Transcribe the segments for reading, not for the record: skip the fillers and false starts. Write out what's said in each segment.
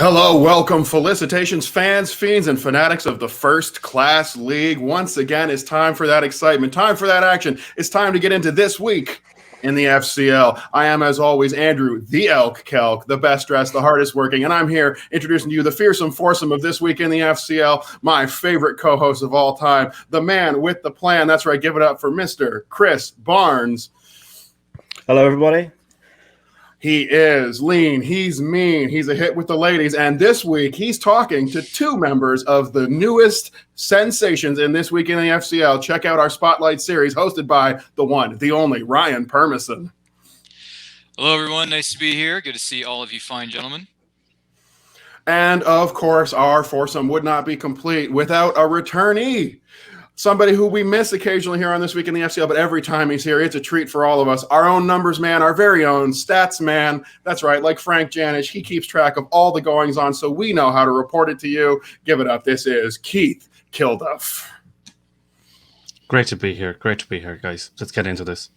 Hello, welcome, felicitations, fans, fiends, and fanatics of the First Class League. Once again, it's time for that excitement, time for that action. It's time to get into this week in the FCL. I am, as always, Andrew, the Elk Kelk, the best dressed, the hardest working, and I'm here introducing to you the fearsome foursome of this week in the FCL, my favorite co-host of all time, the man with the plan. That's right, give it up for Mr. Chris Barnes. Hello, everybody. He is lean, he's mean, he's a hit with the ladies, and this week he's talking to two members of the newest sensations in This Week in the FCL. Check out our Spotlight series hosted by the one, the only, Ryan Permison. Hello, everyone. Nice to be here. Good to see all of you fine gentlemen. And, of course, our foursome would not be complete without a returnee. Somebody who we miss occasionally here on This Week in the FCL, but every time he's here, it's a treat for all of us. Our own numbers man, our very own stats man. That's right, like Frank Janish, he keeps track of all the goings-on, so we know how to report it to you. Give it up. This is Keith Kilduff. Great to be here. Great to be here, guys. Let's get into this.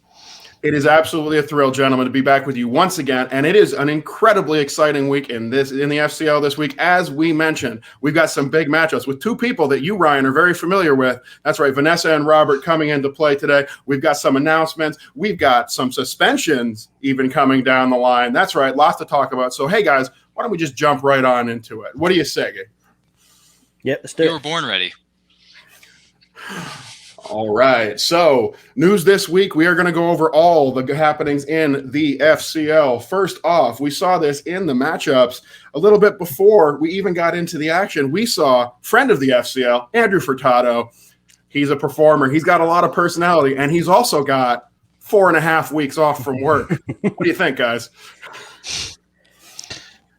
It is absolutely a thrill, gentlemen, to be back with you once again, and it is an incredibly exciting week in the FCL this week. As we mentioned, we've got some big matchups with two people that you, Ryan, are very familiar with. That's right, Vanessa and Robert coming into play today. We've got some announcements. We've got some suspensions even coming down the line. That's right, lots to talk about. So, hey, guys, why don't we just jump right on into it? What do you say? Yep, let's do it. You were born ready. All right. So, news this week, we are going to go over all the happenings in the FCL. First off, we saw this in the matchups a little bit before we even got into the action. We saw friend of the FCL, Andrew Furtado. He's a performer. He's got a lot of personality, and he's also got 4.5 weeks off from work. What do you think, guys?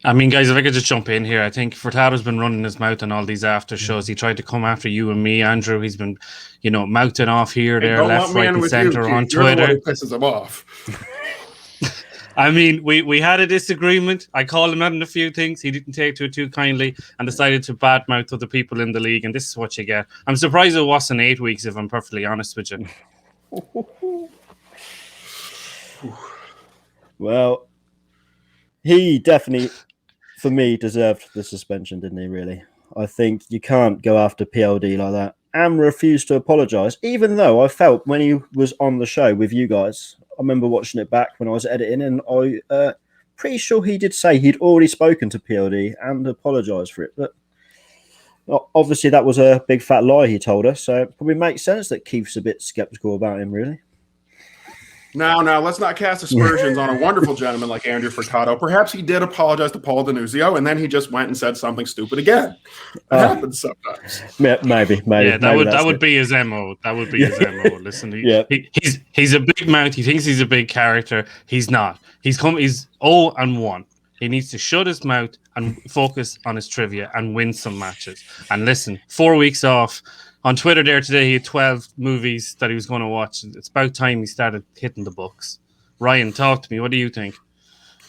I mean, guys, if I could just jump in here, I think Furtado's been running his mouth on all these after shows. He tried to come after you and me, Andrew. He's been, mouthing off here, there, left, right, and center on Twitter. You're the one who pisses him off. I mean, we had a disagreement. I called him out on a few things. He didn't take to it too kindly and decided to badmouth other people in the league, and this is what you get. I'm surprised it wasn't 8 weeks, if I'm perfectly honest with you. Well, he definitely, for me, deserved the suspension, didn't he, really? I think you can't go after PLD like that and refuse to apologise, even though I felt when he was on the show with you guys, I remember watching it back when I was editing, and I pretty sure he did say he'd already spoken to PLD and apologised for it. But obviously that was a big fat lie he told us, so it probably makes sense that Keith's a bit sceptical about him, really. Now, let's not cast aspersions on a wonderful gentleman like Andrew Furtado. Perhaps he did apologize to Paul Denuzio, and then he just went and said something stupid again. It happens sometimes. Maybe. Yeah, that would be his MO. That would be his MO. Listen, he's a big mouth. He thinks he's a big character. He's not. He's 0-1. He needs to shut his mouth and focus on his trivia and win some matches. And listen, 4 weeks off. On Twitter there today, he had 12 movies that he was going to watch. It's about time he started hitting the books. Ryan, talk to me. What do you think?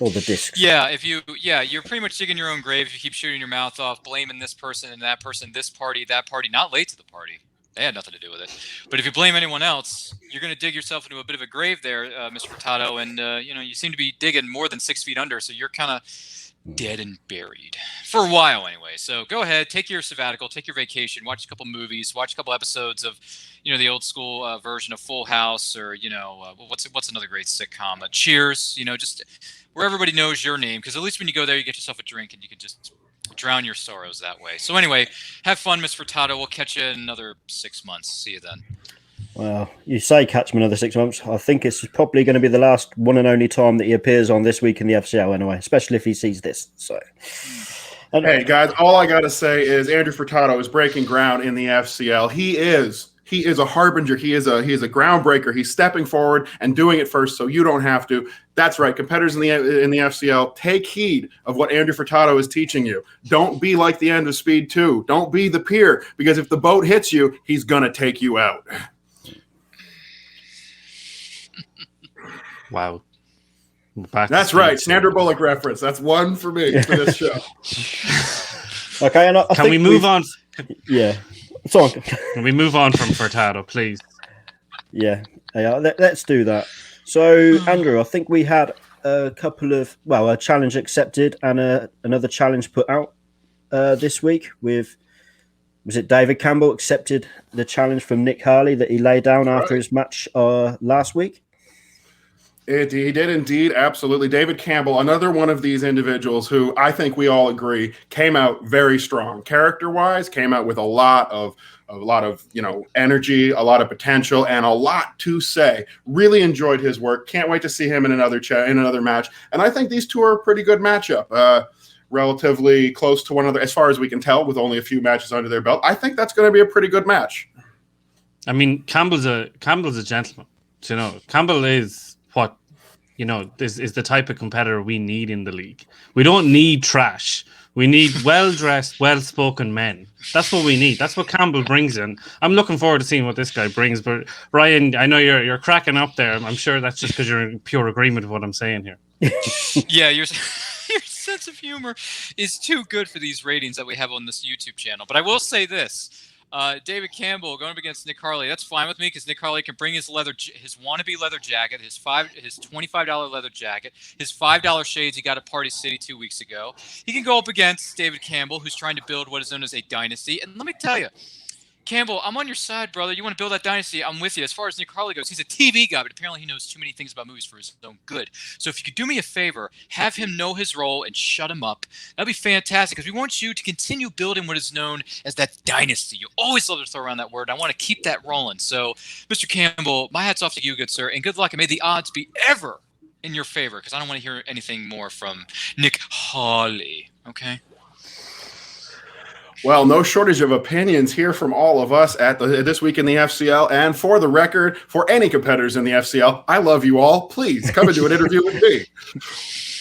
All the discs. Yeah, you're pretty much digging your own grave if you keep shooting your mouth off, blaming this person and that person, this party, that party, not late to the party. They had nothing to do with it. But if you blame anyone else, you're going to dig yourself into a bit of a grave there, Mr. Furtado, and you seem to be digging more than 6 feet under, so you're kind of dead and buried for a while anyway. So go ahead, take your sabbatical, take your vacation, watch a couple movies, watch a couple episodes of the old school version of Full House, or what's another great sitcom, Cheers, just where everybody knows your name, because at least when you go there you get yourself a drink and you can just drown your sorrows that way. So anyway, have fun, Miss Furtado. We'll catch you in another 6 months. See you then. Well, you say catch him another 6 months. I think it's probably going to be the last one and only time that he appears on This Week in the FCL anyway, especially if he sees this. So, hey, guys, all I got to say is Andrew Furtado is breaking ground in the FCL. He is a harbinger. He is a groundbreaker. He's stepping forward and doing it first, so you don't have to. That's right. Competitors in the FCL, take heed of what Andrew Furtado is teaching you. Don't be like the end of Speed 2. Don't be the peer, because if the boat hits you, he's going to take you out. Wow. That's right. Sandra Bullock reference. That's one for me for this show. Okay, and can we move on? Yeah. So can we move on from Furtado, please? Yeah. Let's do that. So, Andrew, I think we had a challenge accepted and another challenge put out this week with, was it David Campbell accepted the challenge from Nick Harley that he laid down after his match last week? He did indeed, absolutely. David Campbell, another one of these individuals who I think we all agree came out very strong, character-wise. Came out with a lot of energy, a lot of potential, and a lot to say. Really enjoyed his work. Can't wait to see him in another match. And I think these two are a pretty good matchup. Relatively close to one another, as far as we can tell, with only a few matches under their belt. I think that's going to be a pretty good match. I mean, Campbell's a gentleman. You know, Campbell is what, this is the type of competitor we need in the league. We don't need trash. We need well-dressed, well-spoken men. That's what we need. That's what Campbell brings in. I'm looking forward to seeing what this guy brings. But Ryan, I know you're cracking up there. I'm sure that's just because you're in pure agreement with what I'm saying here. Yeah, your sense of humor is too good for these ratings that we have on this YouTube channel. But I will say this. David Campbell going up against Nick Harley. That's fine with me because Nick Harley can bring his wannabe leather jacket, his $25 leather jacket, his $5 shades he got at Party City 2 weeks ago. He can go up against David Campbell, who's trying to build what is known as a dynasty. And let me tell you, Campbell, I'm on your side, brother. You want to build that dynasty? I'm with you. As far as Nick Harley goes, he's a TV guy, but apparently he knows too many things about movies for his own good. So if you could do me a favor, have him know his role and shut him up. That'd be fantastic because we want you to continue building what is known as that dynasty. You always love to throw around that word. I want to keep that rolling. So, Mr. Campbell, my hat's off to you, good sir, and good luck. And may the odds be ever in your favor because I don't want to hear anything more from Nick Harley. Okay? Well, no shortage of opinions here from all of us at This Week in the FCL. And for the record, for any competitors in the FCL, I love you all. Please come and do an interview with me.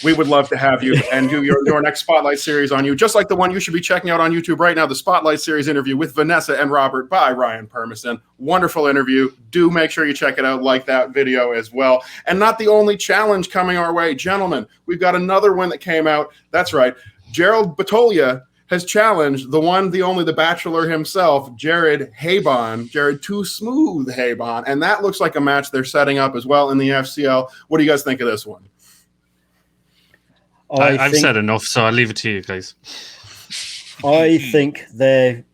We would love to have you and do your next Spotlight series on you, just like the one you should be checking out on YouTube right now, the Spotlight series interview with Vanessa and Robert by Ryan Permison. Wonderful interview. Do make sure you check it out, like that video as well. And not the only challenge coming our way. Gentlemen, we've got another one that came out. That's right. Gerald Batolia has challenged the one, the only, the Bachelor himself, Jared Too Smooth Habon. And that looks like a match they're setting up as well in the FCL. What do you guys think of this one? I've said enough, so I'll leave it to you guys. I think they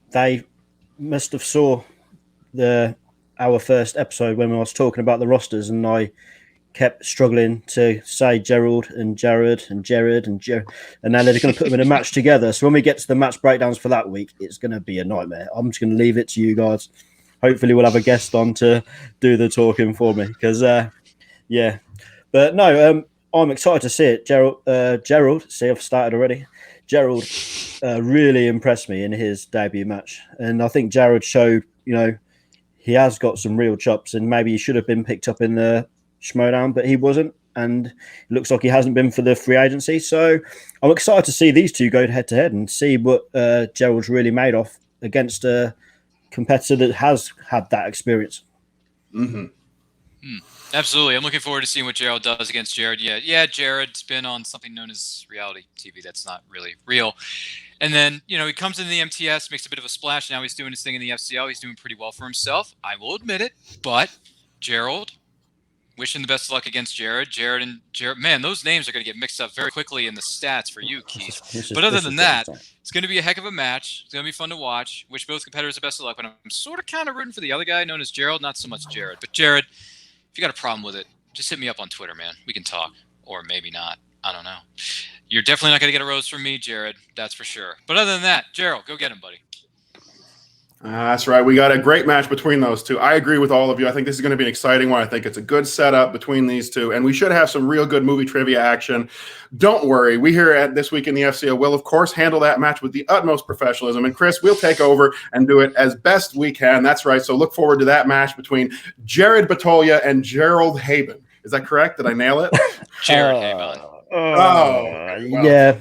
must have saw our first episode when I was talking about the rosters, and I kept struggling to say Gerald and Jared and Jared and Jared, and now they're going to put them in a match together. So when we get to the match breakdowns for that week, it's going to be a nightmare. I'm just going to leave it to you guys. Hopefully we'll have a guest on to do the talking for me because, yeah. But no, I'm excited to see it. Gerald, see, I've started already. Gerald really impressed me in his debut match. And I think Jared showed, he has got some real chops, and maybe he should have been picked up in the Schmoedown, but he wasn't, and it looks like he hasn't been for the free agency. So I'm excited to see these two go head to head and see what Gerald's really made of against a competitor that has had that experience. Mm-hmm. Absolutely. I'm looking forward to seeing what Gerald does against Jared. Yeah, Jared's been on something known as reality TV that's not really real. And then, he comes into the MTS, makes a bit of a splash. Now he's doing his thing in the FCL. He's doing pretty well for himself. I will admit it. But Gerald, wishing the best of luck against Jared. Jared, man, those names are going to get mixed up very quickly in the stats for you, Keith. But other than that, it's going to be a heck of a match. It's going to be fun to watch. Wish both competitors the best of luck. But I'm sort of kind of rooting for the other guy known as Gerald, not so much Jared. But Jared, if you got a problem with it, just hit me up on Twitter, man. We can talk. Or maybe not. I don't know. You're definitely not going to get a rose from me, Jared. That's for sure. But other than that, Gerald, go get him, buddy. That's right. We got a great match between those two. I agree with all of you. I think this is going to be an exciting one. I think it's a good setup between these two, and we should have some real good movie trivia action. Don't worry. We here at This Week in the FCL will, of course, handle that match with the utmost professionalism. And Chris, we'll take over and do it as best we can. That's right. So look forward to that match between Jared Batolia and Gerald Habon. Is that correct? Did I nail it? Jared Habon. Yeah.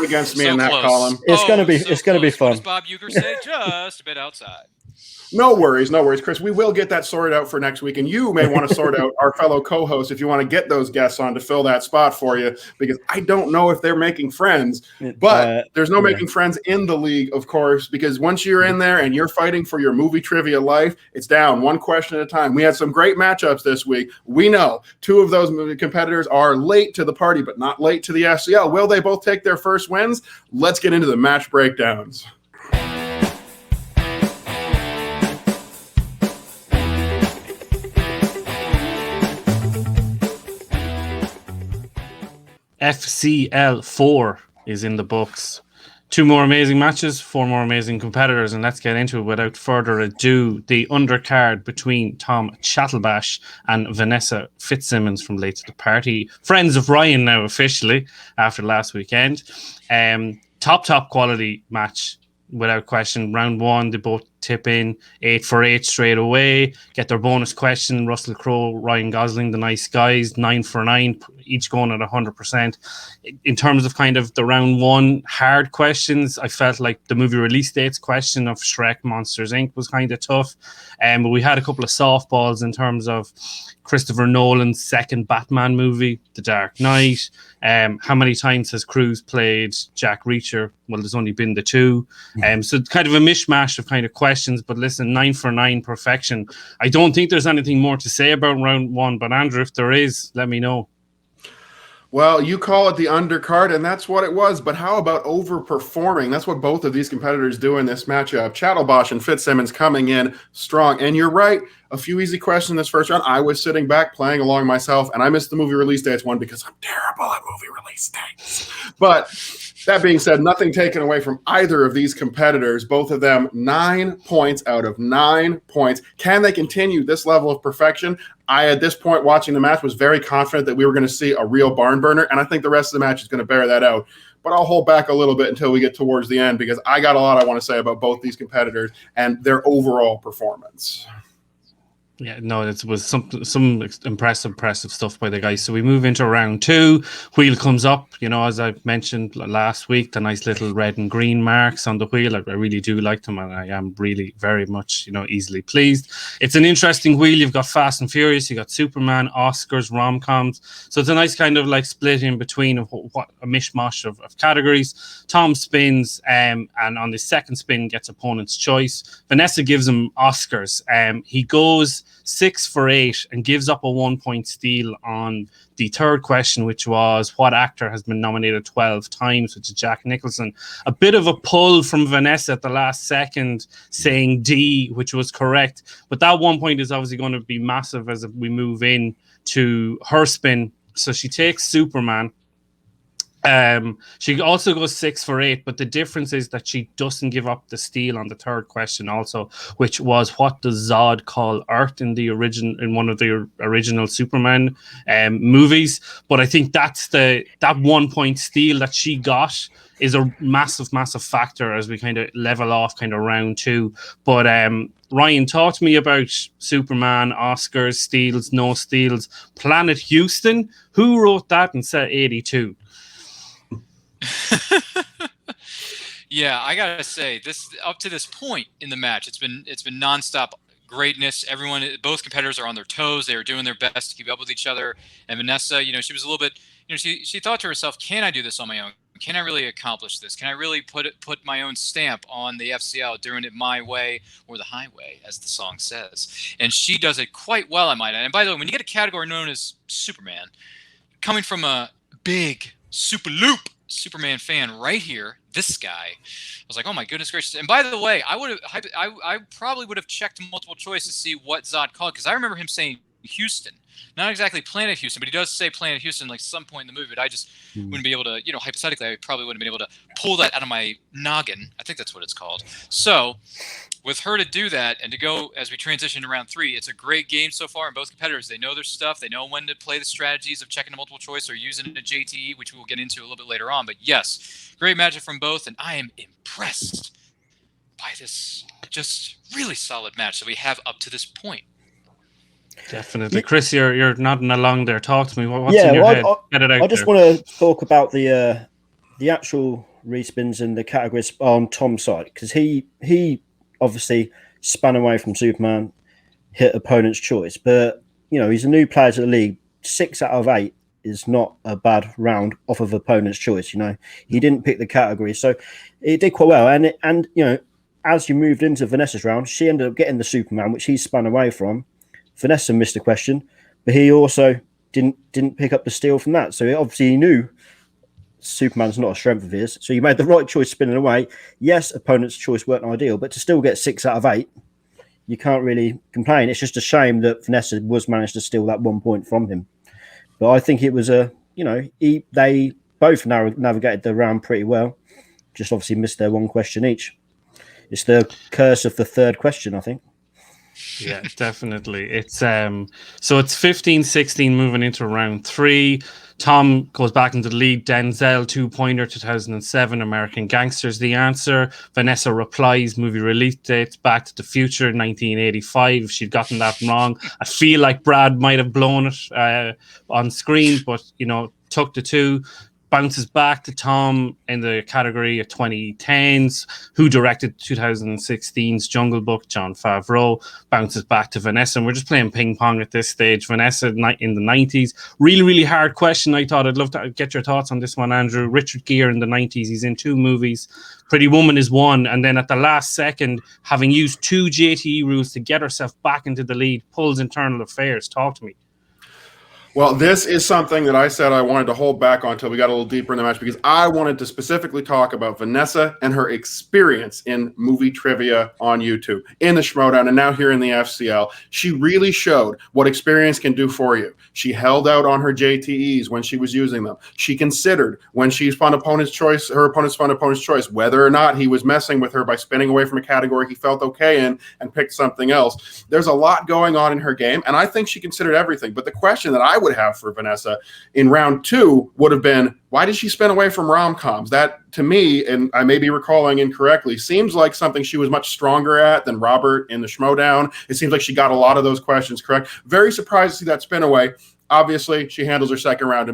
Against me So in that close. column. It's going to be What fun. does Bob Uecker say? Just a bit outside. No worries, Chris. We will get that sorted out for next week, and you may want to sort out our fellow co-hosts if you want to get those guests on to fill that spot for you, because I don't know if they're making friends, but there's no making friends in the league, of course, because once you're in there and you're fighting for your movie trivia life, it's down one question at a time. We had some great matchups this week. We know 2 of those competitors are late to the party, but not late to the FCL. Will they both take their first wins? Let's get into the match breakdowns. FCL 4 is in the books. 2 more amazing matches, 4 more amazing competitors, and let's get into it without further ado. The undercard between Tom Chatalbash and Vanessa Fitzsimmons from Late to the Party. Friends of Ryan now officially after last weekend. Top quality match without question. Round 1, they both tip in 8 for 8 straight away. Get their bonus question. Russell Crowe, Ryan Gosling, the nice guys, 9 for 9, each going at 100%. In terms of kind of the round 1 hard questions, I felt like the movie release dates question of Shrek Monsters Inc. was kind of tough. But we had a couple of softballs in terms of Christopher Nolan's second Batman movie, The Dark Knight. How many times has Cruise played Jack Reacher? Well, there's only been the 2. So kind of a mishmash of kind of questions, but listen, 9 for 9 perfection. I don't think there's anything more to say about round 1, but Andrew, if there is, let me know. Well, you call it the undercard, and that's what it was. But how about overperforming? That's what both of these competitors do in this matchup. Chatalbash and Fitzsimmons coming in strong. And you're right, a few easy questions in this first round. I was sitting back playing along myself, and I missed the movie release dates one because I'm terrible at movie release dates. But that being said, nothing taken away from either of these competitors. Both of them 9 points out of 9 points. Can they continue this level of perfection? I, at this point, watching the match, was very confident that we were going to see a real barn burner, and I think the rest of the match is going to bear that out. But I'll hold back a little bit until we get towards the end, because I got a lot I want to say about both these competitors and their overall performance. Yeah, no, it was some impressive stuff by the guys. So we move into round 2. Wheel comes up, as I mentioned last week, the nice little red and green marks on the wheel. I really do like them, and I am really very much, easily pleased. It's an interesting wheel. You've got Fast and Furious, you got Superman, Oscars, rom-coms. So it's a nice kind of like split in between of what a mishmash of categories. Tom spins, and on the second spin gets opponent's choice. Vanessa gives him Oscars. He goes 6 for 8 and gives up a 1-point steal on the third question, which was what actor has been nominated 12 times, which is Jack Nicholson. A bit of a pull from Vanessa at the last second saying D, which was correct. But that 1 point is obviously going to be massive as we move in to her spin. So she takes Superman. She also goes 6 for 8, but the difference is that she doesn't give up the steal on the third question also, which was what does Zod call Earth in one of the original Superman movies. But I think that's that 1 point steal that she got is a massive factor as we kind of level off kind of round 2. But Ryan, talk to me about Superman, Oscars, steals, no steals, Planet Houston. Who wrote that and said 82? Yeah, I gotta say, this up to this point in the match, it's been nonstop greatness. Both competitors are on their toes. They are doing their best to keep up with each other. And Vanessa, she was a little bit, she thought to herself, can I do this on my own? Can I really accomplish this? Can I really put my own stamp on the FCL, doing it my way or the highway, as the song says? And she does it quite well, I might add. And by the way, when you get a category known as Superman, coming from a big Superman fan right here, this guy, I was like, oh my goodness gracious. And by the way, I probably would have checked multiple choice to see what Zod called, because I remember him saying Houston, not exactly Planet Houston, but he does say Planet Houston like some point in the movie. But I just wouldn't be able to, hypothetically, I probably wouldn't have been able to pull that out of my noggin. I think that's what it's called. So with her to do that and to go as we transition to round 3, it's a great game so far. And both competitors, they know their stuff. They know when to play the strategies of checking a multiple choice or using a JTE, which we'll get into a little bit later on. But yes, great matchup from both. And I am impressed by this just really solid match that we have up to this point. Definitely. Chris, you're nodding along there. Talk to me. What's in your head? Get it out. I just want to talk about the actual respins and the categories on Tom's side, because he obviously span away from Superman, hit opponent's choice. But, he's a new player to the league. 6 out of 8 is not a bad round off of opponent's choice. He didn't pick the category. So it did quite well. And as you moved into Vanessa's round, she ended up getting the Superman, which he spun away from. Vanessa missed a question, but he also didn't pick up the steal from that. So obviously he knew Superman's not a strength of his. So you made the right choice spinning away. Yes, opponent's choice weren't ideal, but to still get 6 out of 8, you can't really complain. It's just a shame that Vanessa was managed to steal that 1 point from him. But I think it was they both navigated the round pretty well. Just obviously missed their one question each. It's the curse of the third question, I think. Yeah, definitely. It's so it's 15-16 moving into round 3. Tom goes back into the lead. Denzel, 2-pointer, 2007, American Gangsters, the answer. Vanessa replies, movie release dates, Back to the Future, 1985. If she'd gotten that wrong, I feel like Brad might have blown it on screen, but, took the 2. Bounces back to Tom in the category of 2010s. Who directed 2016's Jungle Book? Jon Favreau. Bounces back to Vanessa. And we're just playing ping pong at this stage. Vanessa in the 90s. Really, really hard question. I thought I'd love to get your thoughts on this one, Andrew. Richard Gere in the 90s. He's in 2 movies. Pretty Woman is 1. And then at the last second, having used 2 JTE rules to get herself back into the lead, pulls Internal Affairs. Talk to me. Well, this is something that I said I wanted to hold back on until we got a little deeper in the match, because I wanted to specifically talk about Vanessa and her experience in movie trivia on YouTube, in the Schmoedown, and now here in the FCL. She really showed what experience can do for you. She held out on her JTEs when she was using them. She considered when she spun opponent's choice, her opponent spun opponent's choice, whether or not he was messing with her by spinning away from a category he felt okay in and picked something else. There's a lot going on in her game, and I think she considered everything. But the question that I would have for Vanessa in round 2 would have been, why did she spin away from rom-coms? That, to me, and I may be recalling incorrectly, seems like something she was much stronger at than Robert in the Schmoedown. It seems like she got a lot of those questions correct. Very surprised to see that spin away. Obviously, she handles her second round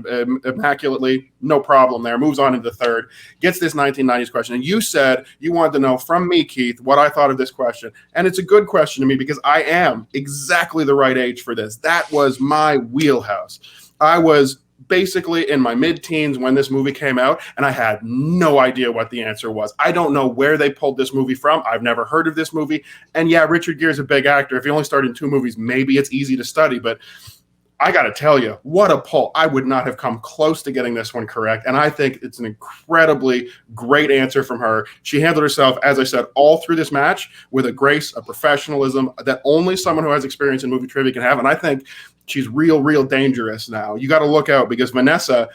immaculately. No problem there. Moves on into the third. Gets this 1990s question. And you said you wanted to know from me, Keith, what I thought of this question. And it's a good question to me because I am exactly the right age for this. That was my wheelhouse. I was basically in my mid-teens when this movie came out, and I had no idea what the answer was. I don't know where they pulled this movie from. I've never heard of this movie. And yeah, Richard Gere's a big actor. If he only starred in 2 movies, maybe it's easy to study, but I got to tell you, what a pull. I would not have come close to getting this one correct, and I think it's an incredibly great answer from her. She handled herself, as I said, all through this match with a grace, a professionalism that only someone who has experience in movie trivia can have, and I think she's real dangerous now. You got to look out because Vanessa,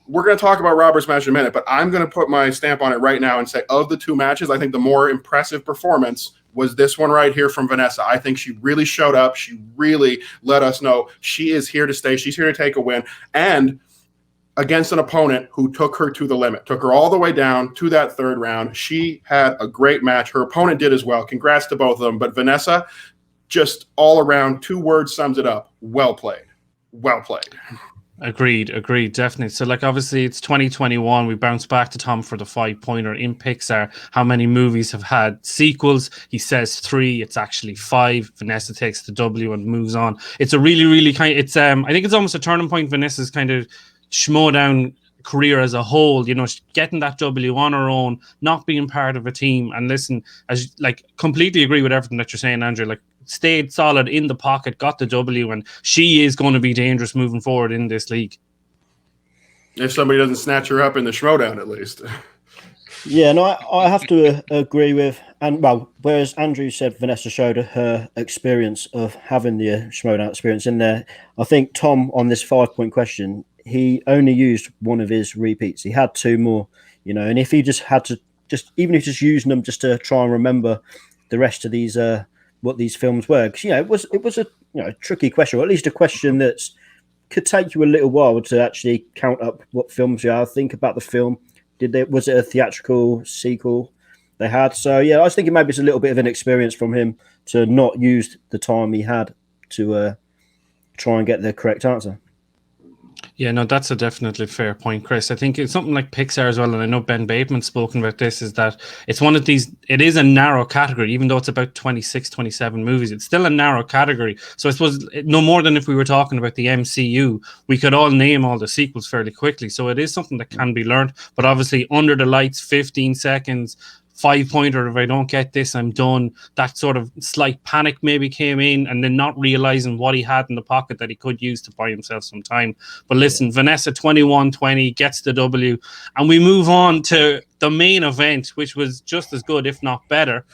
we're going to talk about Robert's match in a minute, but I'm going to put my stamp on it right now and say of the 2 matches, I think the more impressive performance was this one right here from Vanessa. I think she really showed up. She really let us know she is here to stay. She's here to take a win. And against an opponent who took her to the limit, took her all the way down to that 3rd round. She had a great match. Her opponent did as well. Congrats to both of them. But Vanessa, just all around, 2 words sums it up. Well played. Well played. Agreed, definitely. So, obviously, it's 2021. We bounce back to Tom for the 5-pointer in Pixar. How many movies have had sequels? He says 3. It's actually 5. Vanessa takes the W and moves on. It's a really kind. It's I think it's almost a turning point. Vanessa's kind of Schmoedown career as a whole. Getting that W on her own, not being part of a team. And listen, as completely agree with everything that you're saying, Andrew. Stayed solid in the pocket, got the W, and she is going to be dangerous moving forward in this league. If somebody doesn't snatch her up in the Schmoedown, at least. Yeah, no, I have to agree with, and whereas Andrew said Vanessa showed her experience of having the Schmoedown experience in there, I think Tom on this 5-point question, he only used one of his repeats. He had 2 more, and if he just had to, even if just using them just to try and remember the rest of these what these films were, because it was a tricky question, or at least a question that could take you a little while to actually count up what films you are, think about the film. Was it a theatrical sequel they had? So yeah, I was thinking maybe it's a little bit of an experience from him to not use the time he had to try and get the correct answer. Yeah, no, that's a definitely fair point, Chris. I think it's something like Pixar as well, and I know Ben Bateman's spoken about this, is that it's one of these, it is a narrow category, even though it's about 26, 27 movies, it's still a narrow category. So I suppose no more than if we were talking about the MCU, we could all name all the sequels fairly quickly. So it is something that can be learned, but obviously under the lights, 15 seconds, 5-pointer, if I don't get this, I'm done. That sort of slight panic maybe came in, and then not realizing what he had in the pocket that he could use to buy himself some time. But listen, Vanessa 21-20 gets the W, and we move on to the main event, which was just as good, if not better.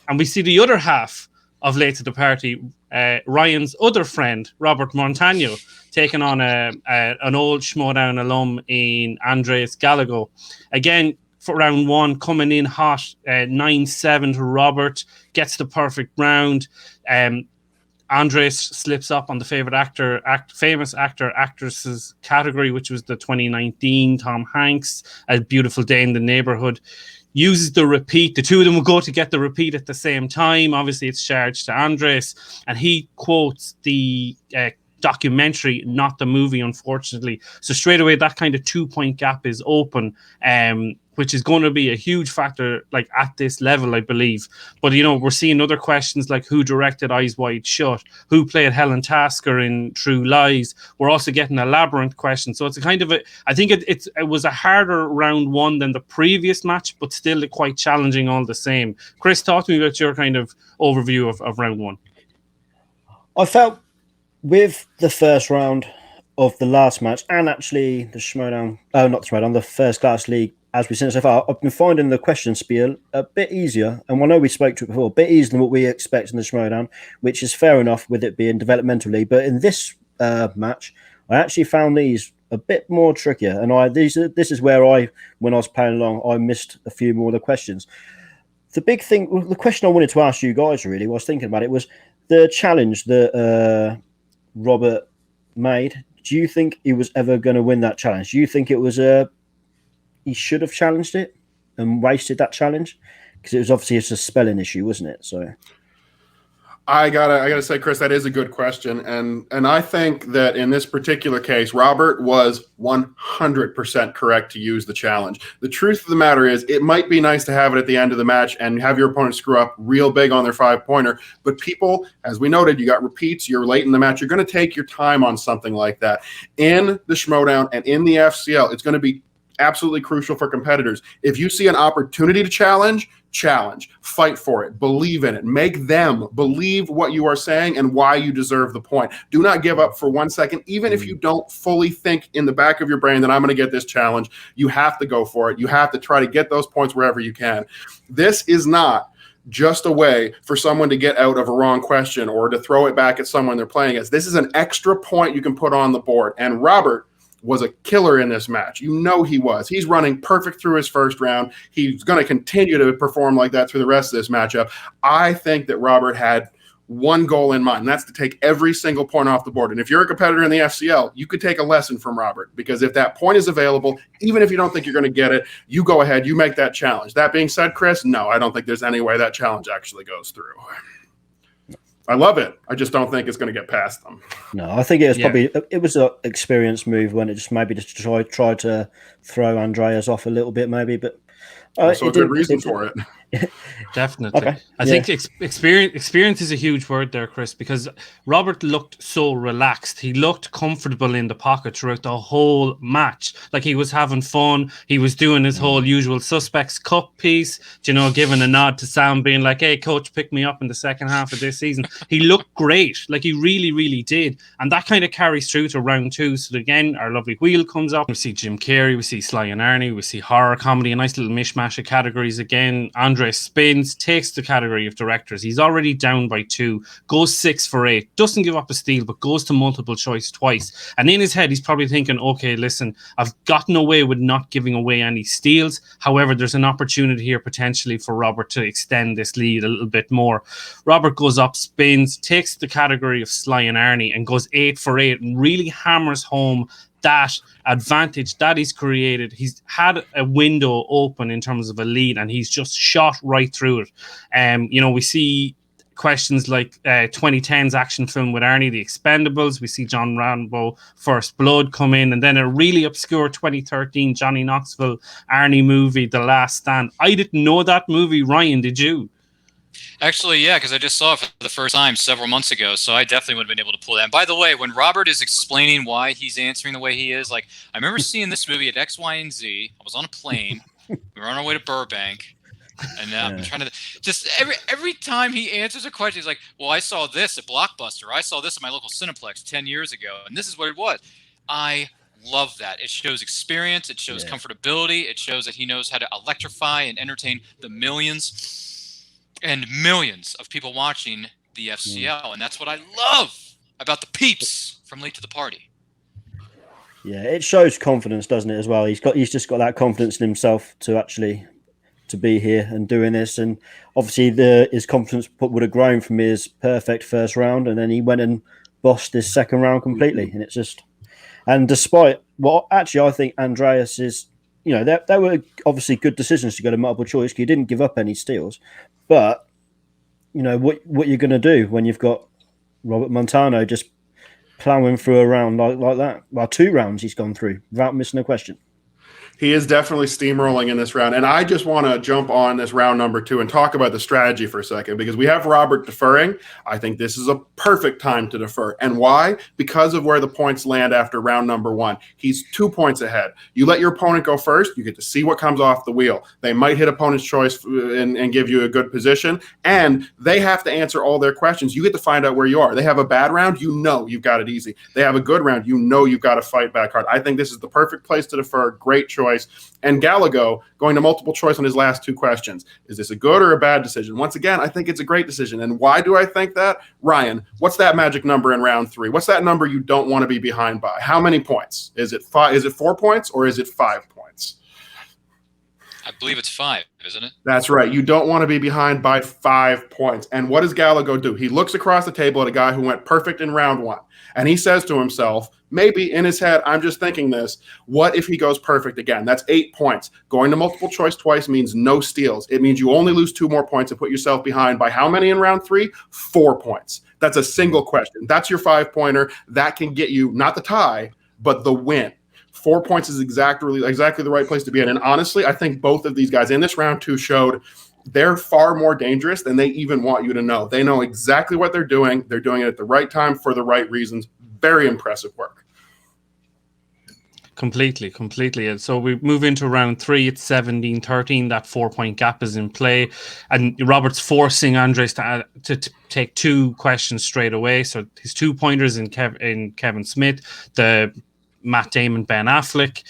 And we see the other half of Late to the Party, Ryan's other friend, Robert Montano, taking on an old Schmoedown alum in Andreas Gallego. Again, for round one, coming in hot, 9-7 to Robert, gets the perfect round. Andres slips up on the famous actor actresses category, which was the 2019 Tom Hanks, A Beautiful Day in the Neighborhood. Uses the repeat. The two of them will go to get the repeat at the same time. Obviously, it's charged to Andres, and he quotes the documentary, not the movie, unfortunately. So straight away, that kind of 2-point gap is open, which is going to be a huge factor, like at this level, I believe. But we're seeing other questions like who directed Eyes Wide Shut, who played Helen Tasker in True Lies. We're also getting a labyrinth question. So it's a kind of I think it was a harder round one than the previous match, but still quite challenging all the same. Chris, talk to me about your kind of overview of round one. I felt with the first round of the last match, and actually the Schmoedown, the First Class League, as we've seen so far, I've been finding the question spiel a bit easier, and I know we spoke to it before, a bit easier than what we expect in the Schmoedown, which is fair enough with it being developmental league. But in this match, I actually found these a bit more trickier, and this is where when I was playing along, I missed a few more of the questions. The big thing, the question I wanted to ask you guys, really, I was thinking about it, was the challenge that Robert made. Do you think he was ever going to win that challenge? Do you think it was he should have challenged it and wasted that challenge? Because it was obviously just a spelling issue, wasn't it? So I gotta say, Chris, that is a good question, and I think that in this particular case, Robert was 100% correct to use the challenge. The truth of the matter is, it might be nice to have it at the end of the match and have your opponent screw up real big on their 5-pointer, but people, as we noted, you got repeats, you're late in the match, you're going to take your time on something like that. In the Schmoedown and in the FCL, it's going to be absolutely crucial for competitors. If you see an opportunity to challenge, fight for it, believe in it, make them believe what you are saying and why you deserve the point. Do not give up for 1 second, even if you don't fully think in the back of your brain that I'm going to get this challenge. You have to go for it. You have to try to get those points wherever you can. This is not just a way for someone to get out of a wrong question or to throw it back at someone they're playing against. This is an extra point you can put on the board. And Robert was a killer in this match. He was. He's running perfect through his first round. He's going to continue to perform like that through the rest of this matchup. I think that Robert had one goal in mind, and that's to take every single point off the board. And if you're a competitor in the FCL, you could take a lesson from Robert, because if that point is available, even if you don't think you're going to get it, you go ahead, you make that challenge. That being said, Chris, no, I don't think there's any way that challenge actually goes through. I love it. I just don't think it's going to get past them. No, I think it was probably an experienced move when it just try to throw Andreas off a little bit, maybe, but also a good reason for it. Definitely. Okay. I think experience is a huge word there, Chris, because Robert looked so relaxed. He looked comfortable in the pocket throughout the whole match. Like he was having fun. He was doing his whole usual suspects cup piece, giving a nod to Sam, being like, hey, coach, pick me up in the second half of this season. He looked great. Like he really, really did. And that kind of carries through to round two. So again, our lovely wheel comes up. We see Jim Carrey, we see Sly and Arnie, we see horror comedy, a nice little mishmash of categories again. Andre spins, takes the category of directors. He's already down by 2, goes 6 for 8, doesn't give up a steal, but goes to multiple choice twice. And in his head, he's probably thinking, okay, listen, I've gotten away with not giving away any steals. However, there's an opportunity here potentially for Robert to extend this lead a little bit more. Robert goes up, spins, takes the category of Sly and Arnie and goes 8 for 8 and really hammers home that advantage that he's created. He's had a window open in terms of a lead, and he's just shot right through it. We see questions like 2010's action film with Arnie, The Expendables. We see John Rambo, First Blood come in, and then a really obscure 2013 Johnny Knoxville Arnie movie, The Last Stand. I didn't know that movie. Ryan, did you? Actually, yeah, because I just saw it for the first time several months ago, so I definitely would have been able to pull that. And by the way, when Robert is explaining why he's answering the way he is, like, I remember seeing this movie at X, Y, and Z. I was on a plane. We were on our way to Burbank. And I'm trying to just every time he answers a question, he's like, well, I saw this at Blockbuster. I saw this at my local Cineplex 10 years ago, and this is what it was. I love that. It shows experience. It shows comfortability. It shows that he knows how to electrify and entertain the millions and millions of people watching the FCL. And that's what I love about the peeps from Late to the Party. Yeah, it shows confidence, doesn't it, as well? He's just got that confidence in himself to be here and doing this. And obviously his confidence would have grown from his perfect first round, and then he went and bossed his second round completely. And it's just, and despite what actually I think Andreas is, there were obviously good decisions to go to multiple choice. He didn't give up any steals. But, what you're going to do when you've got Robert Montano just plowing through a round like that? Well, 2 rounds he's gone through without missing a question. He is definitely steamrolling in this round. And I just want to jump on this round number 2 and talk about the strategy for a second, because we have Robert deferring. I think this is a perfect time to defer. And why? Because of where the points land after round number 1. He's 2 points ahead. You let your opponent go first. You get to see what comes off the wheel. They might hit opponent's choice and give you a good position. And they have to answer all their questions. You get to find out where you are. They have a bad round. You've got it easy. They have a good round. You've got to fight back hard. I think this is the perfect place to defer. Great choice. And Gallego going to multiple choice on his last 2 questions. Is this a good or a bad decision? Once again, I think it's a great decision. And why do I think that? Ryan, what's that magic number in round 3? What's that number you don't want to be behind by? How many points? Is it 5? Is it 4 points or is it 5 points? I believe it's 5, isn't it? That's right. You don't want to be behind by 5 points. And what does Gallego do? He looks across the table at a guy who went perfect in round 1. And he says to himself, maybe in his head, I'm just thinking this, what if he goes perfect again? That's 8 points. Going to multiple choice twice means no steals. It means you only lose 2 more points and put yourself behind by how many in round 3? 4 points. That's a single question. That's your 5-pointer. That can get you not the tie, but the win. 4 points is exactly the right place to be in. And honestly, I think both of these guys in this round 2 showed they're far more dangerous than they even want you to know. They know exactly what they're doing. They're doing it at the right time for the right reasons. Very impressive work. Completely. And so we move into round 3. It's 17-13. That 4-point gap is in play. And Robert's forcing Andres to take 2 questions straight away. So his 2 pointers in Kevin Smith, the Matt Damon, Ben Affleck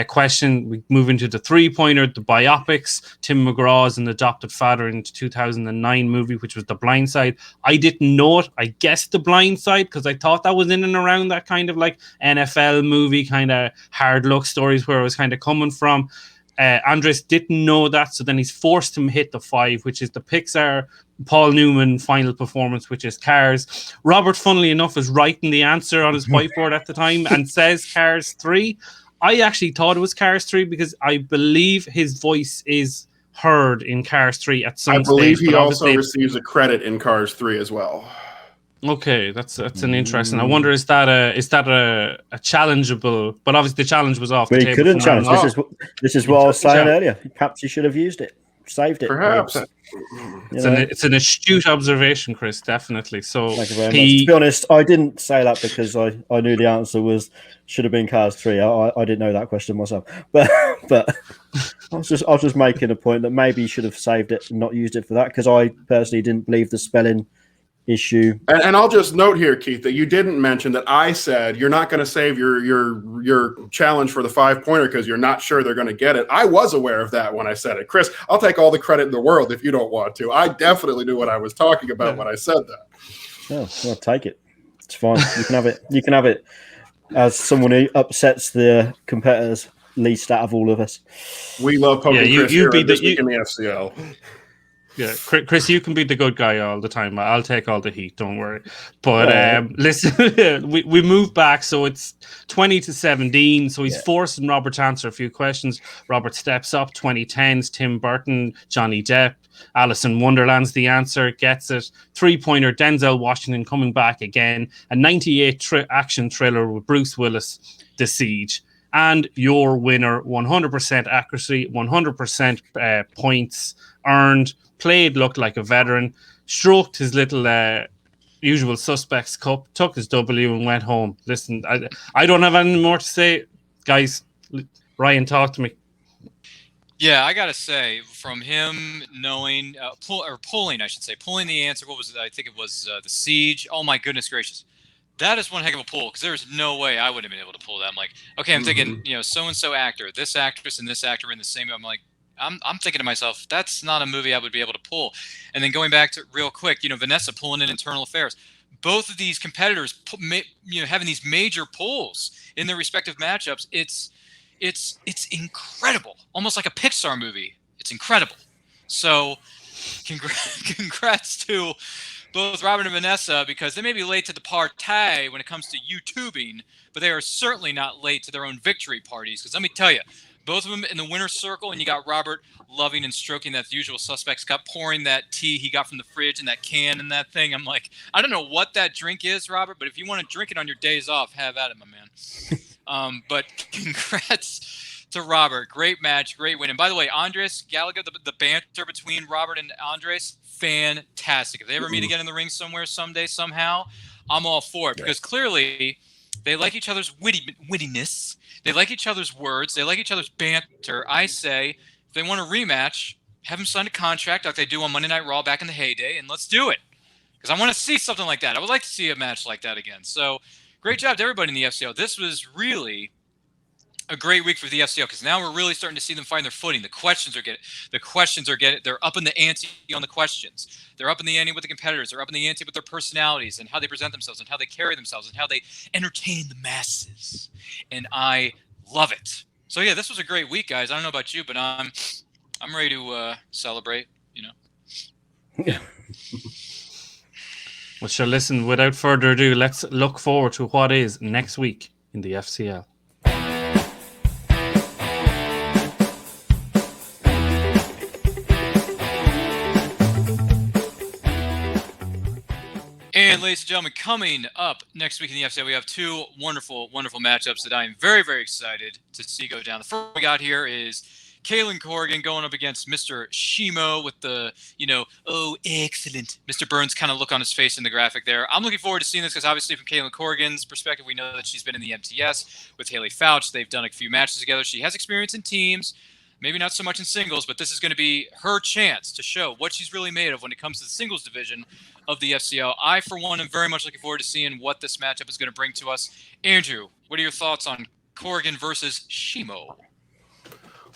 question. We move into the 3-pointer, the biopics, Tim McGraw's An Adopted Father in the 2009 movie, which was The Blind Side. I didn't know it. I guessed The Blind Side because I thought that was in and around that kind of like NFL movie, kind of hard luck stories where it was kind of coming from. Andres didn't know that, so then he's forced to hit the 5, which is the Pixar Paul Newman final performance, which is Cars. Robert, funnily enough, is writing the answer on his whiteboard at the time and says Cars 3. I actually thought it was Cars 3 because I believe his voice is heard in Cars 3 at some stage. I believe he also receives a credit in Cars 3 as well. Okay, that's an interesting. I wonder, is that a challengeable? But obviously the challenge was off the table. He couldn't challenge. This is what I was saying earlier. Perhaps he should have used it, saved it. Perhaps. It's an astute observation, Chris. Definitely. So thank you very much. To be honest, I didn't say that because I knew the answer should have been Cars 3. I didn't know that question myself, but I was just making a point that maybe he should have saved it and not used it for that, because I personally didn't believe the spelling issue. And I'll just note here, Keith, that you didn't mention that I said you're not going to save your challenge for the 5-pointer because you're not sure they're going to get it. I was aware of that when I said it. Chris, I'll take all the credit in the world if you don't want to. I definitely knew what I was talking about when I said that. Oh, well, take it. It's fine. You can have it. You can have it as someone who upsets the competitors least out of all of us. We love poking Chris here this week in the FCL. Yeah, Chris, you can be the good guy all the time. I'll take all the heat. Don't worry. But listen, we move back, so it's 20-17. So he's forcing Robert to answer a few questions. Robert steps up. 2010s, Tim Burton, Johnny Depp, Alice in Wonderland's the answer. Gets it. 3-pointer, Denzel Washington coming back again. A 98 action thriller with Bruce Willis, The Siege. And your winner, 100% accuracy, 100% points earned. Played, looked like a veteran, stroked his little usual suspects cup, took his W and went home. Listen, I don't have any more to say. Guys, Ryan, talk to me. Yeah, I got to say, from him knowing, pulling the answer, what was it? I think it was The Siege. Oh, my goodness gracious. That is one heck of a pull, because there's no way I would have been able to pull that. I'm like, okay, I'm thinking, so-and-so actor, this actress and this actor in the same. I'm like, I'm thinking to myself, that's not a movie I would be able to pull. And then going back to real quick, Vanessa pulling in Internal Affairs. Both of these competitors, having these major pulls in their respective matchups. It's incredible, almost like a Pixar movie. It's incredible. So, congrats to both Robert and Vanessa, because they may be late to the party when it comes to YouTubing, but they are certainly not late to their own victory parties. Because let me tell you, both of them in the winner's circle, and you got Robert loving and stroking that Usual Suspects cup, pouring that tea he got from the fridge in that can and that thing. I'm like, I don't know what that drink is, Robert, but if you want to drink it on your days off, have at it, my man. But congrats to Robert. Great match, great win. And by the way, Andres, Gallego, the banter between Robert and Andres, fantastic. If they ever meet again in the ring somewhere, someday, somehow, I'm all for it. Because clearly they like each other's wittiness. They like each other's words. They like each other's banter. I say, if they want a rematch, have them sign a contract like they do on Monday Night Raw back in the heyday, and let's do it. Because I want to see something like that. I would like to see a match like that again. So, great job to everybody in the FCL. This was really a great week for the FCL, because now we're really starting to see them find their footing. They're up in the ante on the questions. They're up in the ante with the competitors. They're up in the ante with their personalities and how they present themselves and how they carry themselves and how they entertain the masses. And I love it. So yeah, this was a great week, guys. I don't know about you, but I'm ready to celebrate, Yeah. Well, sure, listen, without further ado, let's look forward to what is next week in the FCL. And ladies and gentlemen, coming up next week in the FCL, we have two wonderful, wonderful matchups that I am very, very excited to see go down. The first we got here is Katelyn Corrigan going up against Mr. Shimo with the, oh, excellent Mr. Burns kind of look on his face in the graphic there. I'm looking forward to seeing this because obviously from Katelyn Corrigan's perspective, we know that she's been in the MTS with Haley Fouch. They've done a few matches together. She has experience in teams. Maybe not so much in singles, but this is going to be her chance to show what she's really made of when it comes to the singles division of the FCL. I, for one, am very much looking forward to seeing what this matchup is going to bring to us. Andrew, what are your thoughts on Corrigan versus Shimo?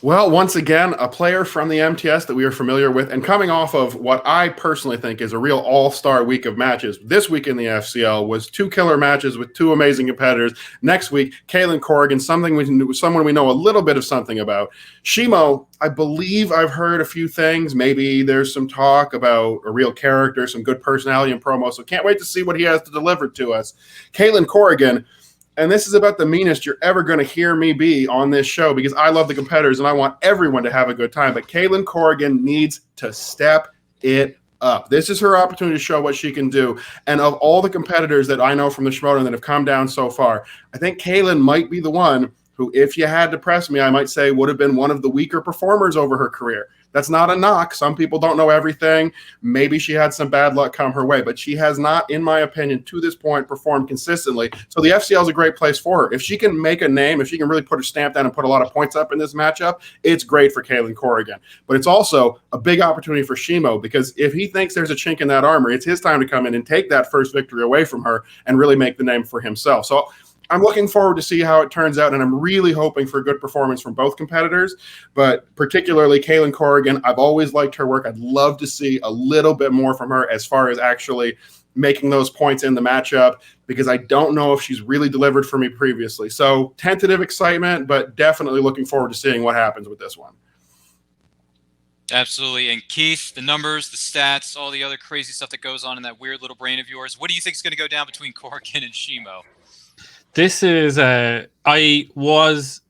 Well, once again, a player from the MTS that we are familiar with, and coming off of what I personally think is a real all-star week of matches. This week in the FCL was two killer matches with two amazing competitors. Next week, Katelyn Corrigan, someone we know a little bit of something about. Shimo, I believe I've heard a few things. Maybe there's some talk about a real character, some good personality and promo, so can't wait to see what he has to deliver to us. Katelyn Corrigan, and this is about the meanest you're ever going to hear me be on this show because I love the competitors and I want everyone to have a good time. But Katelyn Corrigan needs to step it up. This is her opportunity to show what she can do. And of all the competitors that I know from the Schmoedown that have come down so far, I think Katelyn might be the one who, if you had to press me, I might say would have been one of the weaker performers over her career. That's not a knock. Some people don't know everything. Maybe she had some bad luck come her way, but she has not, in my opinion, to this point, performed consistently. So the FCL is a great place for her. If she can make a name, if she can really put her stamp down and put a lot of points up in this matchup, it's great for Katelyn Corrigan. But it's also a big opportunity for Shimo because if he thinks there's a chink in that armor, it's his time to come in and take that first victory away from her and really make the name for himself. So I'm looking forward to see how it turns out, and I'm really hoping for a good performance from both competitors, but particularly Katelyn Corrigan. I've always liked her work. I'd love to see a little bit more from her as far as actually making those points in the matchup because I don't know if she's really delivered for me previously. So tentative excitement, but definitely looking forward to seeing what happens with this one. Absolutely. And Keith, the numbers, the stats, all the other crazy stuff that goes on in that weird little brain of yours. What do you think is going to go down between Corrigan and Shimo? This is I was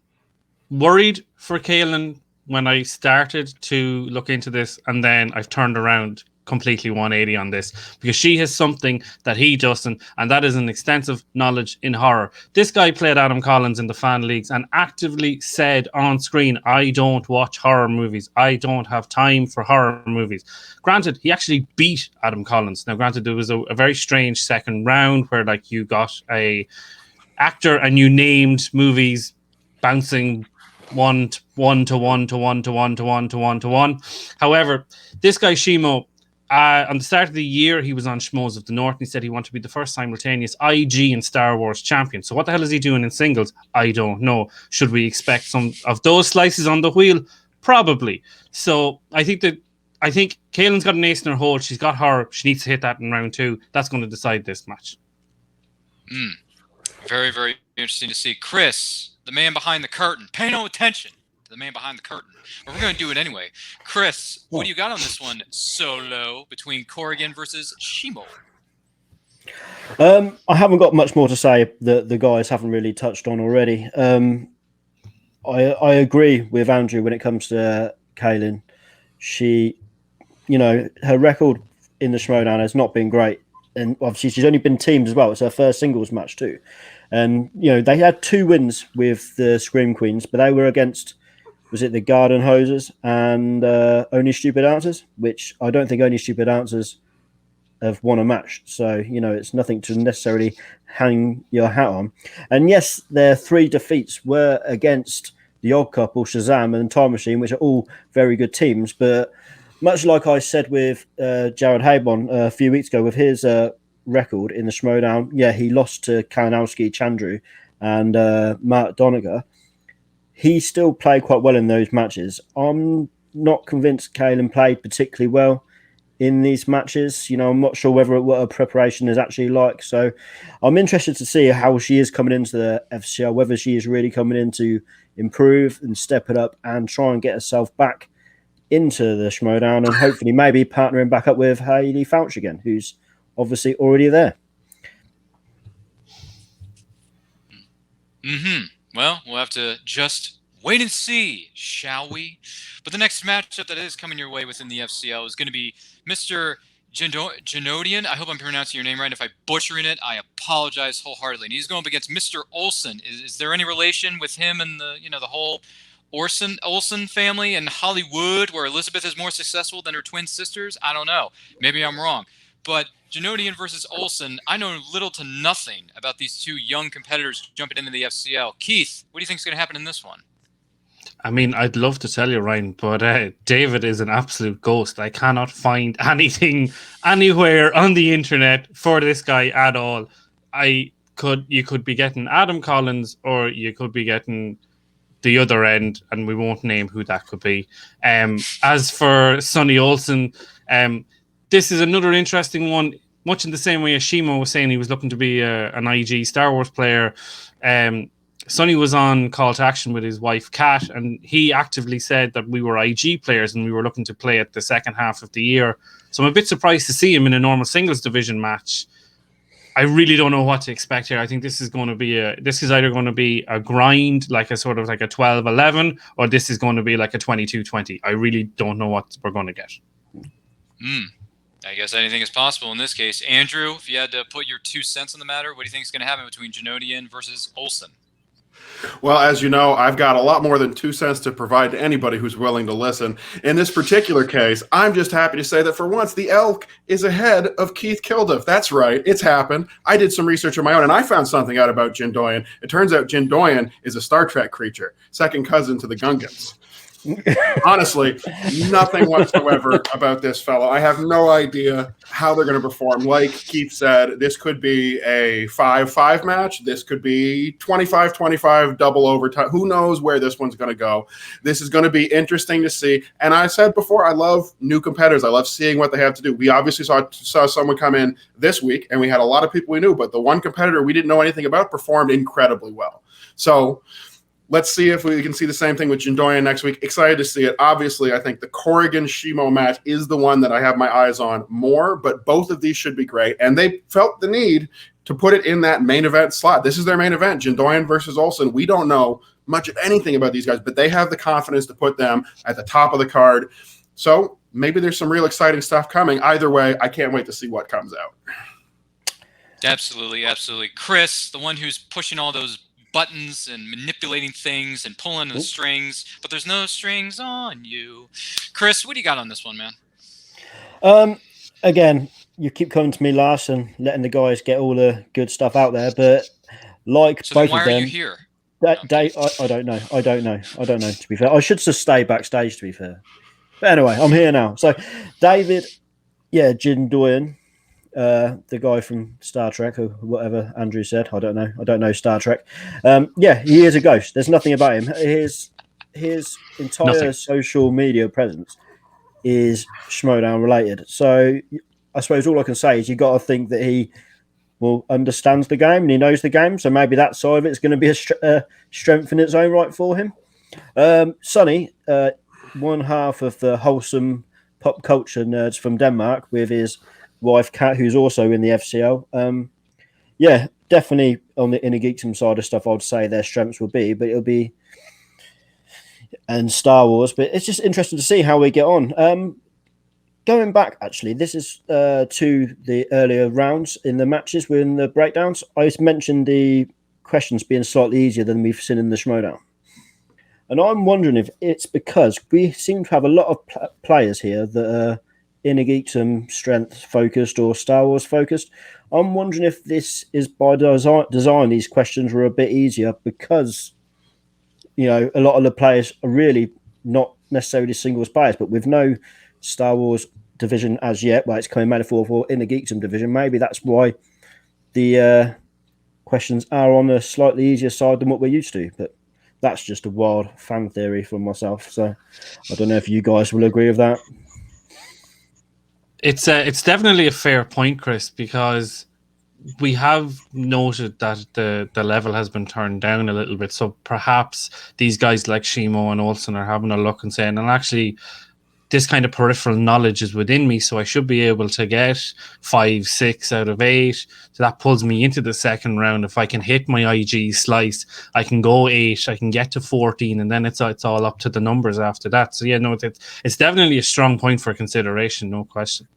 worried for Katelyn when I started to look into this, and then I've turned around completely 180 on this because she has something that he doesn't, and that is an extensive knowledge in horror. This guy played Adam Collins in the fan leagues and actively said on screen, I don't watch horror movies. I don't have time for horror movies. Granted, he actually beat Adam Collins. Now, granted, there was a very strange second round where like you got a actor and you named movies bouncing one to one. However, this guy Shimo, on the start of the year, he was on Schmoes of the North, and he said he wanted to be the first simultaneous IG and Star Wars champion. So what the hell is he doing in singles? I don't know. Should we expect some of those slices on the wheel? Probably. So I think Kaylin's got an ace in her hole. She's got her. She needs to hit that in round 2. That's going to decide this match. Very, very interesting to see. Chris, the man behind the curtain. Pay no attention to the man behind the curtain. But we're going to do it anyway. Chris, what do you got on this one solo between Corrigan versus Shimo? I haven't got much more to say that the guys haven't really touched on already. I agree with Andrew when it comes to Katelyn. She, her record in the Schmoedown has not been great. And obviously she's only been teamed as well. It's her first singles match too. And, they had 2 wins with the Scream Queens, but they were against, was it the Garden Hosers and Only Stupid Answers, which I don't think Only Stupid Answers have won a match. So, it's nothing to necessarily hang your hat on. And yes, their 3 defeats were against the Odd Couple, Shazam and Time Machine, which are all very good teams. But much like I said with Jared Habon a few weeks ago with his record in the Schmoedown, he lost to Kalinowski, Chandru and Matt Doniger. He still played quite well in those matches. I'm not convinced Katelyn played particularly well in these matches. I'm not sure what her preparation is actually like. So I'm interested to see how she is coming into the FCL, whether she is really coming in to improve and step it up and try and get herself back into the Schmoedown and hopefully maybe partnering back up with Hayley Fouch again, who's obviously already there. Well, we'll have to just wait and see, shall we? But the next matchup that is coming your way within the FCL is going to be Mr. Jindoyan. I hope I'm pronouncing your name right. If I'm butchering it, I apologize wholeheartedly. And he's going up against Mr. Olson. Is there any relation with him and the whole Olson family in Hollywood, where Elizabeth is more successful than her twin sisters? I don't know. Maybe I'm wrong. But Jindoyan versus Olson, I know little to nothing about these 2 young competitors jumping into the FCL. Keith, what do you think is going to happen in this one? I mean, I'd love to tell you, Ryan, but David is an absolute ghost. I cannot find anything anywhere on the internet for this guy at all. You could be getting Adam Collins, or you could be getting the other end, and we won't name who that could be. As for Sonny Olson, this is another interesting one, much in the same way as Shimo was saying he was looking to be an IG Star Wars player. Sonny was on Call to Action with his wife, Kat, and he actively said that we were IG players and we were looking to play at the second half of the year. So I'm a bit surprised to see him in a normal singles division match. I really don't know what to expect here. I think this is going to be either going to be a grind, like a sort of like a 12-11, or this is going to be like a 22-20. I really don't know what we're going to get. I guess anything is possible in this case. Andrew, if you had to put your 2 cents on the matter, what do you think is going to happen between Jindoyan versus Olson? Well, as you know, I've got a lot more than 2 cents to provide to anybody who's willing to listen. In this particular case, I'm just happy to say that for once, the Elk is ahead of Keith Kilduff. That's right. It's happened. I did some research on my own, and I found something out about Jindoyan. It turns out Jindoyan is a Star Trek creature, second cousin to the Gungans. Honestly, nothing whatsoever about this fellow. I have no idea how they're going to perform. Like Keith said, this could be a 5-5 match. This could be 25-25 double overtime. Who knows where this one's going to go? This is going to be interesting to see. And I said before, I love new competitors. I love seeing what they have to do. We obviously saw someone come in this week, and we had a lot of people we knew, but the one competitor we didn't know anything about performed incredibly well. So let's see if we can see the same thing with Jindoyan next week. Excited to see it. Obviously, I think the Corrigan Shimo match is the one that I have my eyes on more, but both of these should be great. And they felt the need to put it in that main event slot. This is their main event, Jindoyan versus Olson. We don't know much of anything about these guys, but they have the confidence to put them at the top of the card. So maybe there's some real exciting stuff coming. Either way, I can't wait to see what comes out. Absolutely, absolutely. Chris, the one who's pushing all those buttons and manipulating things and pulling the strings, but there's no strings on you. Chris, what do you got on this one, man? Again, you keep coming to me last and letting the guys get all the good stuff out there, but like so both why of them, are you here? That day, I don't know. I don't know. To be fair, I should just stay backstage. To be fair, but anyway, I'm here now. So, David, Jindoyan, the guy from Star Trek or whatever Andrew said. I don't know Star Trek. He is a ghost. There's nothing about him. His entire social media presence is Schmoedown related. So I suppose all I can say is you got to think that he understands the game and he knows the game. So maybe that side of it is going to be a strength in its own right for him. Sonny, one half of the wholesome pop culture nerds from Denmark with his wife Kat, who's also in the FCL. Definitely on the inner geekdom side of stuff, I'd say their strengths will be, but it'll be and Star Wars. But it's just interesting to see how we get on. Going back, actually, this is to the earlier rounds in the matches within the breakdowns. I mentioned the questions being slightly easier than we've seen in the Schmoedown. And I'm wondering if it's because we seem to have a lot of players here that are inner geekdom strength focused or Star Wars focused. I'm wondering if this is by design these questions were a bit easier because, a lot of the players are really not necessarily singles players, but with no Star Wars division as yet, it's coming metaphor for in the geekdom division. Maybe that's why the questions are on a slightly easier side than what we're used to. But that's just a wild fan theory from myself. So I don't know if you guys will agree with that. It's definitely a fair point, Chris, because we have noted that the level has been turned down a little bit. So perhaps these guys like Shimo and Olson are having a look and saying, and actually, this kind of peripheral knowledge is within me, so I should be able to get 5, 6 out of 8. So that pulls me into the second round. If I can hit my IG slice, I can go 8, I can get to 14, and then it's all up to the numbers after that. So it's definitely a strong point for consideration, no question.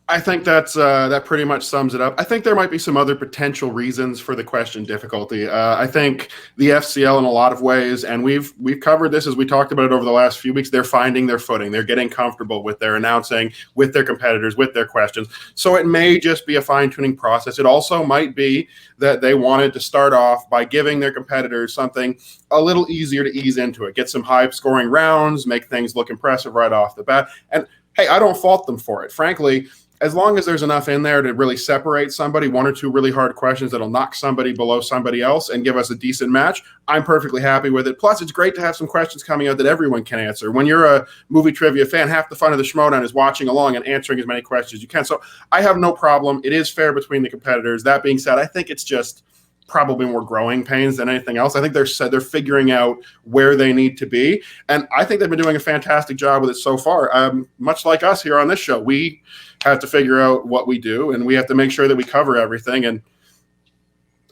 I think that pretty much sums it up. I think there might be some other potential reasons for the question difficulty. I think the FCL in a lot of ways, and we've covered this as we talked about it over the last few weeks, they're finding their footing. They're getting comfortable with their announcing, with their competitors, with their questions. So it may just be a fine-tuning process. It also might be that they wanted to start off by giving their competitors something a little easier to ease into it, get some high-scoring rounds, make things look impressive right off the bat. And hey, I don't fault them for it. Frankly, as long as there's enough in there to really separate somebody, 1 or 2 really hard questions that'll knock somebody below somebody else and give us a decent match, I'm perfectly happy with it. Plus, it's great to have some questions coming out that everyone can answer. When you're a movie trivia fan, half the fun of the Schmoedown is watching along and answering as many questions as you can. So I have no problem. It is fair between the competitors. That being said, I think it's just probably more growing pains than anything else. I think they're figuring out where they need to be. And I think they've been doing a fantastic job with it so far. Much like us here on this show, we have to figure out what we do, and we have to make sure that we cover everything. And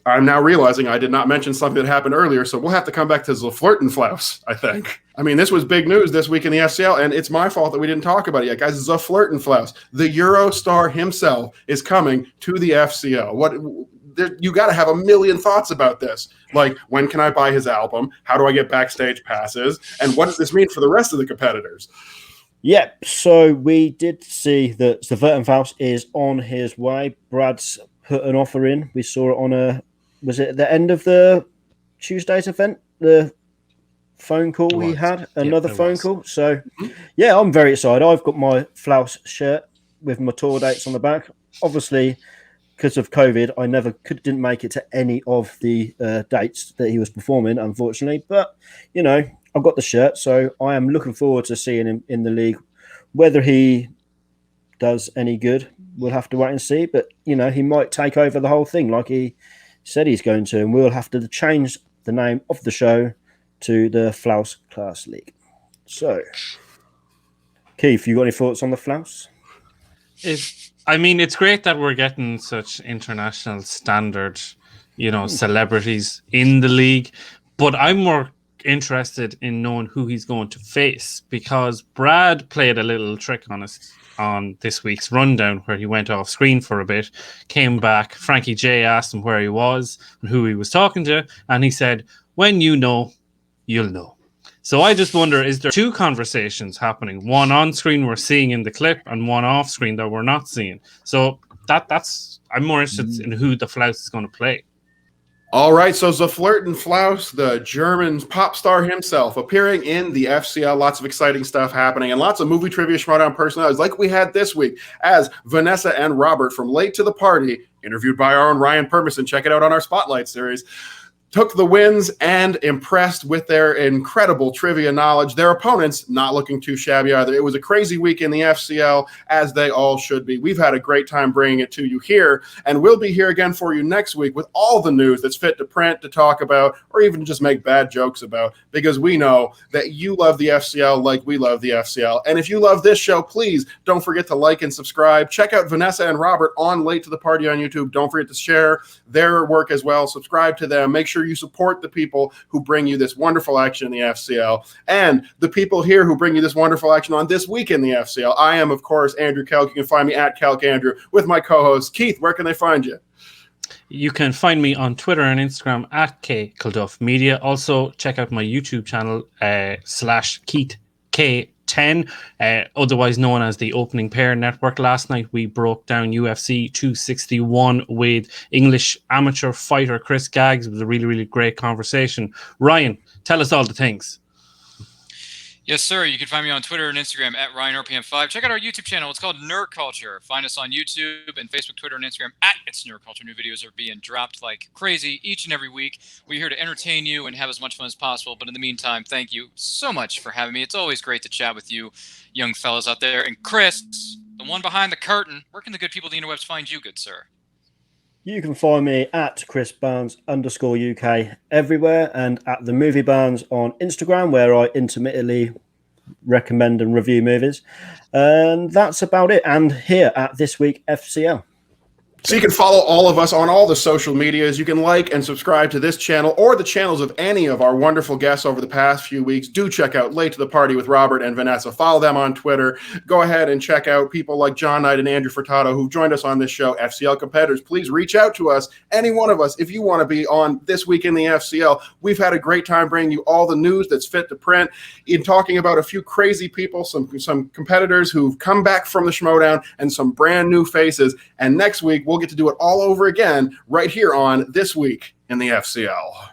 I'm now realizing I did not mention something that happened earlier, so we'll have to come back to Zaflirtenflaus, I think. I mean, this was big news this week in the FCL, and it's my fault that we didn't talk about it yet. Guys, Zaflirtenflaus, the Eurostar himself, is coming to the FCL. You got to have a million thoughts about this. Like, when can I buy his album? How do I get backstage passes? And what does this mean for the rest of the competitors? Yep. So we did see that Zaflirtenflaus is on his way. Brad's put an offer in. We saw it on was it the end of the Tuesday's event? The phone call he had, another phone call. So, yeah, I'm very excited. I've got my Flaus shirt with my tour dates on the back. Obviously, because of COVID, I didn't make it to any of the dates that he was performing, unfortunately. But, I've got the shirt, so I am looking forward to seeing him in the league. Whether he does any good, we'll have to wait and see. But, he might take over the whole thing like he said he's going to, and we'll have to change the name of the show to the Flouse Class League. So, Keith, you got any thoughts on the Flouse? It's great that we're getting such international standard, celebrities in the league, but I'm more interested in knowing who he's going to face, because Brad played a little trick on us on this week's rundown where he went off screen for a bit, came back. Frankie J asked him where he was and who he was talking to, and he said, "When you know, you'll know." So I just wonder, is there two conversations happening? One on screen we're seeing in the clip and one off screen that we're not seeing. So that's I'm more interested in who the Flouse is going to play. All right, so Zaflirten Flaus, the German pop star himself, appearing in the FCL. Lots of exciting stuff happening and lots of movie trivia Schmoedown personalities like we had this week as Vanessa and Robert from Late to the Party, interviewed by our own Ryan Permison. Check it out on our Spotlight series. Took the wins and impressed with their incredible trivia knowledge. Their opponents not looking too shabby either. It was a crazy week in the FCL, as they all should be. We've had a great time bringing it to you here, and we'll be here again for you next week with all the news that's fit to print, to talk about, or even just make bad jokes about, because we know that you love the FCL like we love the FCL. And if you love this show, please don't forget to like and subscribe. Check out Vanessa and Robert on Late to the Party on YouTube. Don't forget to share their work as well. Subscribe to them. Make sure you support the people who bring you this wonderful action in the FCL and the people here who bring you this wonderful action on This Week in the FCL. I am, of course, Andrew Kelk. You can find me at KelkAndrew with my co-host, Keith. Where can they find you? You can find me on Twitter and Instagram at KKilduffMedia. Also, check out my YouTube channel, /KeithK10, otherwise known as the Opening Pair Network. Last night we broke down UFC 261 with English amateur fighter Chris Gaggs. It was a really, really great conversation. Ryan, tell us all the things. Yes, sir. You can find me on Twitter and Instagram at RyanRPM5. Check out our YouTube channel. It's called Nerd Culture. Find us on YouTube and Facebook, Twitter, and Instagram at It's Nerd Culture. New videos are being dropped like crazy each and every week. We're here to entertain you and have as much fun as possible. But in the meantime, thank you so much for having me. It's always great to chat with you young fellas out there. And Chris, the one behind the curtain, where can the good people of the interwebs find you, good sir? You can find me at @ChrisBarnes_UK everywhere, and at the Movie Barnes on Instagram, where I intermittently recommend and review movies. And that's about it. And here at This Week FCL. So you can follow all of us on all the social medias. You can like and subscribe to this channel or the channels of any of our wonderful guests over the past few weeks. Do check out Late to the Party with Robert and Vanessa. Follow them on Twitter. Go ahead and check out people like John Knight and Andrew Furtado who've joined us on this show. FCL competitors, please reach out to us, any one of us, if you want to be on This Week in the FCL. We've had a great time bringing you all the news that's fit to print, in talking about a few crazy people, some competitors who've come back from the Schmoedown, and some brand new faces. And next week, we'll get to do it all over again right here on This Week in the FCL.